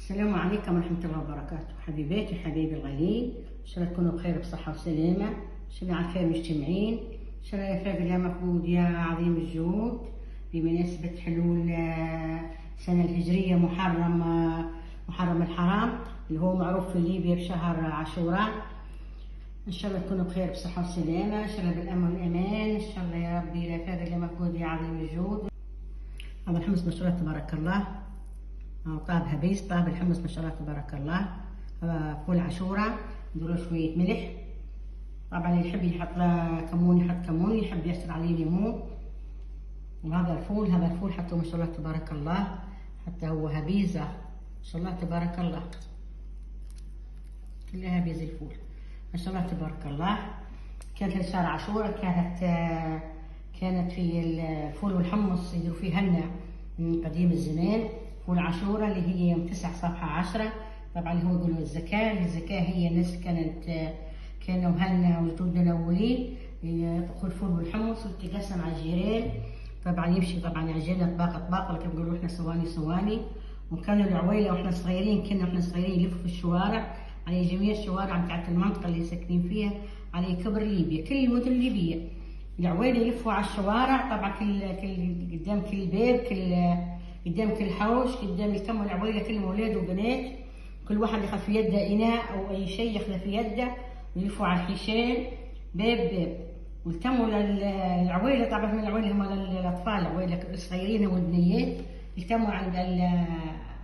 السلام عليكم ورحمة الله وبركاته. حبيباتي وحبايبي الغاليين، إن شاء الله تكونوا بخير بصحة وسلامة، إن شاء الله على خير مجتمعين، إن شاء الله يا فاضل يا مفقود يا عظيم الجهود بمناسبة حلول السنة الهجرية محرم الحرام اللي هو معروف في ليبيا بشهر عاشوراء. إن شاء الله تكونوا بخير بصحة وسلامة، إن شاء الله بالأمن والأمان، إن شاء الله يا ربي يا فاضل يا مفقود يا عظيم الجهود. هذا الحمص ما شاء الله تبارك الله، طاب هبيس، طاب الحمص ما شاء الله تبارك الله. فول عاشوراء نديرو شوية ملح، طبعا اللي يحب يحط له كمون يحط كمون، اللي يحب يعصر عليه ليمون. وهذا الفول حتى ما شاء الله تبارك الله، حتى هو هبيزة ما شاء الله تبارك الله، كلها هبيز الفول ما شاء الله تبارك الله. كانت شهر عاشوراء كانت في الفول والحمص يديروا فيه هنا من قديم الزمان. فول عاشوراء اللي هي يوم 9 صفحة 10، طبعا اللي هو يقولوا الزكاة هي الناس كانوا هنا وجدودنا الأولين يطبخوا الفول والحمص وتقسم على الجيران، طبعا يمشي طبعا عجينة طباق لكن بيقولوا احنا صواني. وكانوا العويلة واحنا صغيرين يلفوا في الشوارع على جميع الشوارع بتاعت المنطقة اللي ساكنين فيها على كبر ليبيا، كل المدن الليبية العويلة يلفوا على الشوارع، طبعا قدام كل باب، قدام كل حوش، قدام يتموا العويلة كلهم اولاد وبنات، كل واحد ياخذ في يده اناء او اي شيء ياخذه في يده ويلفوا على الحيشان باب ويتموا العويلة. طبعا من العويلة هم الاطفال، العويلة الصغيرين والبنيات يتموا على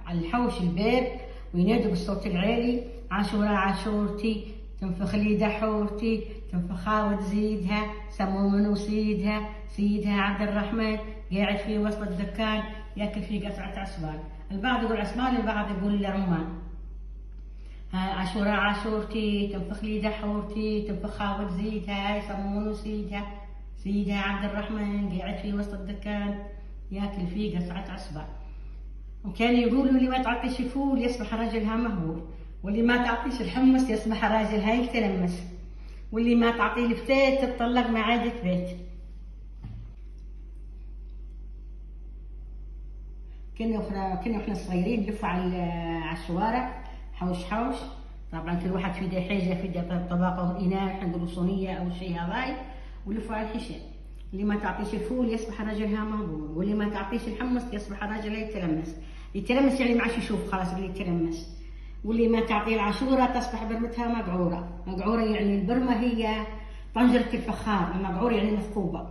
الحوش الباب وينادوا بالصوت العالي: عاشوراء عاشورتي، تنفخ لي دحورتي، تنفخها وتزيدها، سموا منو سيدها عبد الرحمن قاعد في وسط الدكان ياكل في قطعة عصبان. البعض يقول عصبان، البعض يقول رمان. عاشوراء عاشورتي، تنفخ لي دحورتي، تنفخها وتزيدها، يسموا منو سيدها عبد الرحمن قاعد في وسط الدكان ياكل في قطعة عصبان. وكان يقولوا اللي ما تعطيش الفول يصبح راجلها مهول، واللي ما تعطيش الحمص يصبح راجلها يتلمس، واللي ما تعطيه الفتات تتطلق مع عادة بيت. كنا احنا صغيرين نلفوا على الشوارع حوش، طبعا كل واحد في يده حاجه، في يده طباقه واناء، احنا نقولوا صينيه او شيء هذاي، ولفوا على الحشان. اللي ما تعطيش الفول يصبح راجلها مهبول، واللي ما تعطيش الحمص يصبح راجلها يتلمس يعني ما عادش يشوف خلاص اللي يتلمس. واللي ما تعطيه العاشوراء تصبح برمتها مقعوره يعني البرمه هي طنجره الفخار، المقعوره يعني مثقوبه.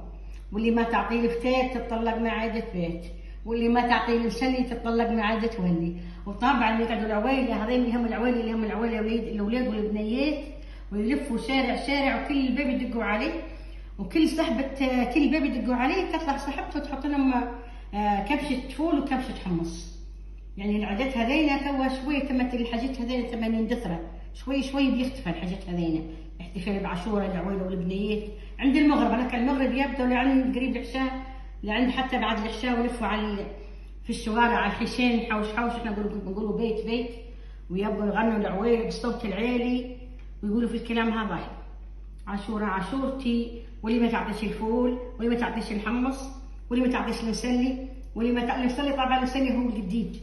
واللي ما تعطيه الفتات تتطلق مع عاده بيت، واللي ما تعطيه المسلي تتطلق مع عاده ولي. وطبعا اللي يقعدوا العويله هذين اللي هم العويله الاولاد والبنيات، ويلفوا شارع وكل باب يدقوا عليه، وكل كل باب يدقوا عليه تطلع صاحبته وتحط لهم كبشه فول وكبشه حمص. يعني العادات هذينا توا شوي تمت الحاجات هذينا تم يندثروا شوي بيختفى الحاجات هذينا. احتفال بعاشوراء العويله والبنيات عند المغرب، هذاك المغرب يبدأ لعند قريب العشاء، لعند حتى بعد العشاء ولفوا في الشوارع على الحيشان حوش، احنا نقولوا بيت، ويبقوا يغنوا العويل بالصوت العالي ويقولوا في الكلام هذا: عاشوراء عاشورتي، واللي ما تعطيش الفول، واللي ما تعطيش الحمص، واللي ما تعطيش المسلي، المسلي طبعا المسلي هو الجديد،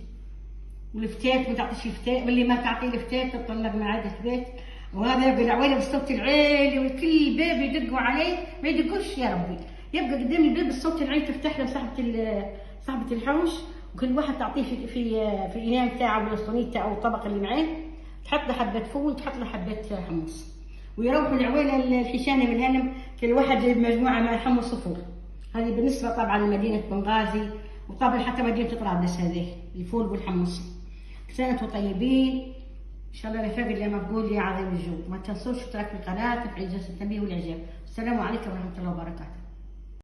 والفتات ما تعطيش الفتات، واللي ما تعطي الفتات تتطلق مع عادة بيت. وهذا يبقى العويله بالصوت العالي وكل باب يدقوا عليه، ما يدقوش يا ربي، يبقى قدام الباب الصوت العالي تفتح له صاحبة الحوش، وكل واحد تعطيه في الاناء بتاعه ولا صينيته او الطبق اللي معاه، تحط له حبه فول، تحط له حبه حمص، ويروحوا العويله الحيشانه من هنا كل واحد جايب مجموعه مع الحمص وفول. هذه بالنسبه طبعا لمدينه بنغازي، وطبعا حتى مدينه طرابلس هذه الفول والحمص. سنة طيبين ان شاء الله. لفاقد يا مفقود يا عظيم الجود، ما تنسوش اشتراك في القناه وتفعيل جرس التنبيه والاعجاب. السلام عليكم ورحمه الله وبركاته.